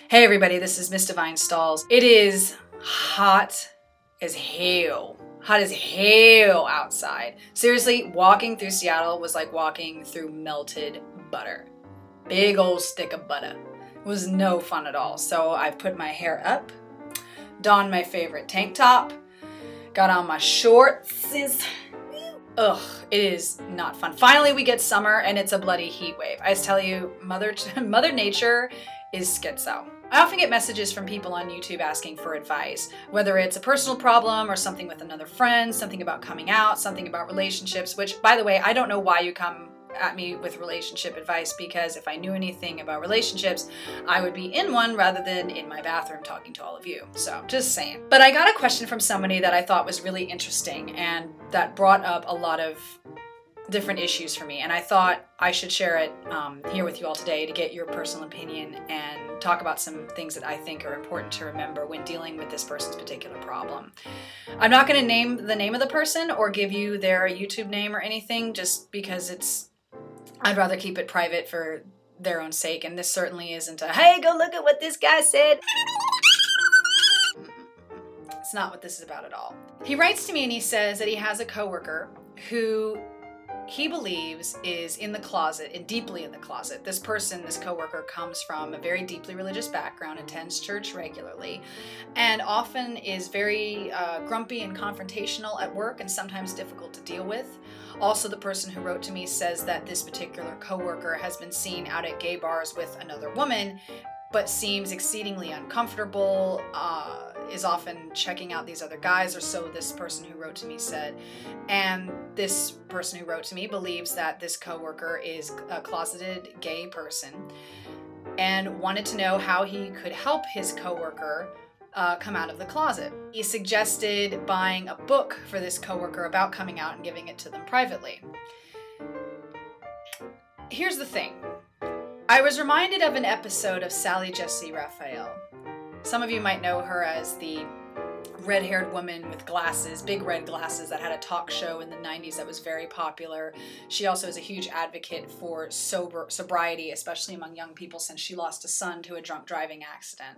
Hey everybody, this is missdivinestalls. It is hot as hell. Hot as hell outside. Seriously, walking through Seattle was like walking through melted butter. Big old stick of butter. It was no fun at all. So I've put my hair up, donned my favorite tank top, got on my shorts. Ugh, it is not fun. Finally we get summer and it's a bloody heat wave. I just tell you, Mother Nature is schizo. I often get messages from people on YouTube asking for advice, whether it's a personal problem or something with another friend, something about coming out, something about relationships, which, by the way, I don't know why you come at me with relationship advice, because if I knew anything about relationships, I would be in one rather than in my bathroom talking to all of you. So, just saying. But I got a question from somebody that I thought was really interesting and that brought up a lot of different issues for me, and I thought I should share it here with you all today to get your personal opinion and talk about some things that I think are important to remember when dealing with this person's particular problem. I'm not going to name the name of the person or give you their YouTube name or anything, just because I'd rather keep it private for their own sake, and this certainly isn't a, hey, go look at what this guy said. It's not what this is about at all. He writes to me and he says that he has a coworker who he believes is in the closet and deeply in the closet. This coworker comes from a very deeply religious background, attends church regularly, and often is very grumpy and confrontational at work and sometimes difficult to deal with. Also, the person who wrote to me says that this particular coworker has been seen out at gay bars with another woman, but seems exceedingly uncomfortable, is often checking out these other guys, or so this person who wrote to me said. And this person who wrote to me believes that this coworker is a closeted gay person and wanted to know how he could help his coworker come out of the closet. He suggested buying a book for this coworker about coming out and giving it to them privately. Here's the thing. I was reminded of an episode of Sally Jessy Raphael. Some of you might know her as the red-haired woman with glasses, big red glasses, that had a talk show in the 90s that was very popular. She also is a huge advocate for sobriety, especially among young people, since she lost a son to a drunk driving accident.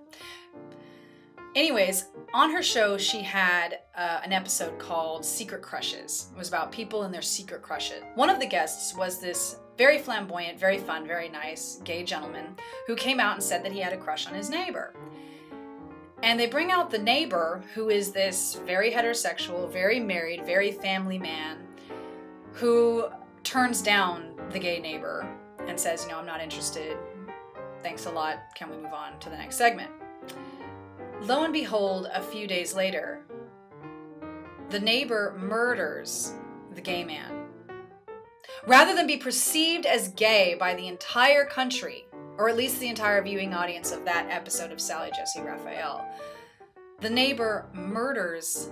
Anyways, on her show, she had an episode called Secret Crushes. It was about people and their secret crushes. One of the guests was this very flamboyant, very fun, very nice gay gentleman who came out and said that he had a crush on his neighbor. And they bring out the neighbor, who is this very heterosexual, very married, very family man, who turns down the gay neighbor and says, you know, I'm not interested. Thanks a lot. Can we move on to the next segment? Lo and behold, a few days later, the neighbor murders the gay man. Rather than be perceived as gay by the entire country, or at least the entire viewing audience of that episode of Sally Jessy Raphael, the neighbor murders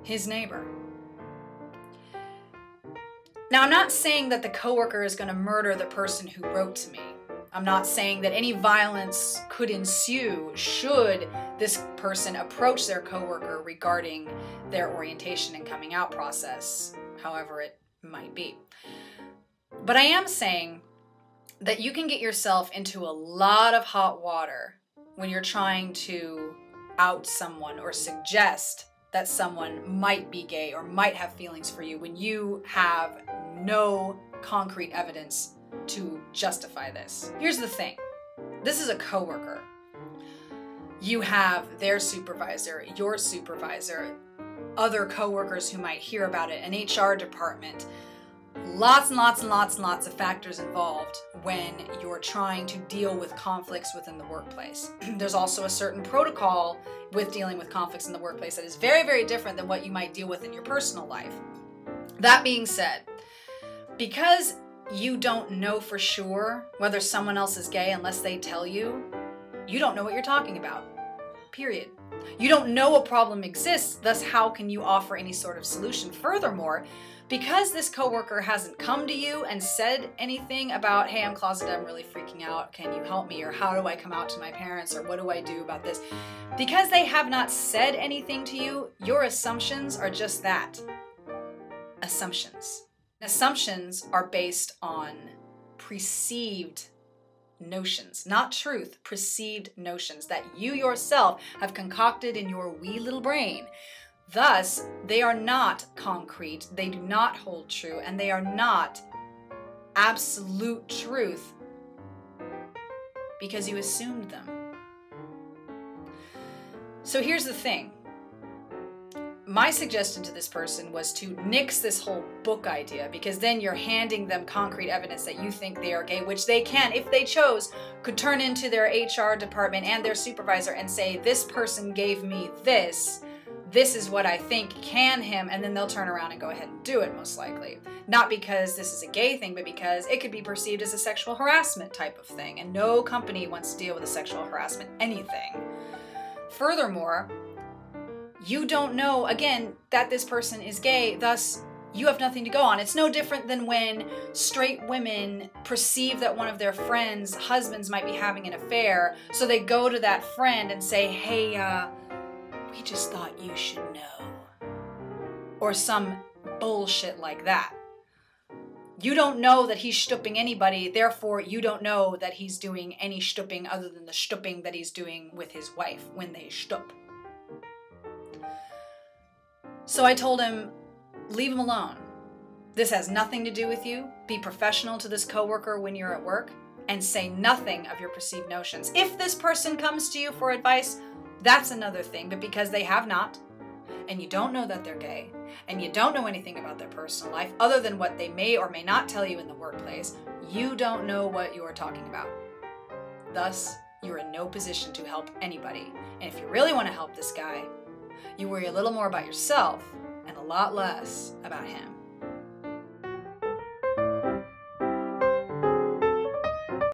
his neighbor. Now, I'm not saying that the coworker is going to murder the person who wrote to me. I'm not saying that any violence could ensue should this person approach their coworker regarding their orientation and coming out process, however it might be. But I am saying that you can get yourself into a lot of hot water when you're trying to out someone or suggest that someone might be gay or might have feelings for you when you have no concrete evidence to justify this. Here's the thing. This is a coworker. You have their supervisor, your supervisor, other coworkers who might hear about it, an HR department. Lots and lots and lots and lots of factors involved when you're trying to deal with conflicts within the workplace. There's also a certain protocol with dealing with conflicts in the workplace that is very, very different than what you might deal with in your personal life. That being said, because you don't know for sure whether someone else is gay unless they tell you, you don't know what you're talking about. Period. You don't know a problem exists, thus how can you offer any sort of solution? Furthermore, because this coworker hasn't come to you and said anything about, hey, I'm closeted, I'm really freaking out, can you help me? Or how do I come out to my parents? Or what do I do about this? Because they have not said anything to you, your assumptions are just that. Assumptions. Assumptions are based on perceived notions, not truth, perceived notions that you yourself have concocted in your wee little brain. Thus, they are not concrete, they do not hold true, and they are not absolute truth because you assumed them. So here's the thing. My suggestion to this person was to nix this whole book idea, because then you're handing them concrete evidence that you think they are gay, which they can, if they chose, could turn into their HR department and their supervisor and say, this person gave me this. This is what I think can him, and then they'll turn around and go ahead and do it, most likely. Not because this is a gay thing, but because it could be perceived as a sexual harassment type of thing, and no company wants to deal with a sexual harassment anything. Furthermore, you don't know, again, that this person is gay, thus you have nothing to go on. It's no different than when straight women perceive that one of their friends' husbands might be having an affair, so they go to that friend and say, hey, we just thought you should know. Or some bullshit like that. You don't know that he's shtooping anybody, therefore you don't know that he's doing any shtooping other than the shtooping that he's doing with his wife when they shtoop. So I told him, leave him alone. This has nothing to do with you. Be professional to this coworker when you're at work and say nothing of your perceived notions. If this person comes to you for advice, that's another thing, but because they have not, and you don't know that they're gay, and you don't know anything about their personal life other than what they may or may not tell you in the workplace, you don't know what you are talking about. Thus, you're in no position to help anybody. And if you really want to help this guy, you worry a little more about yourself and a lot less about him.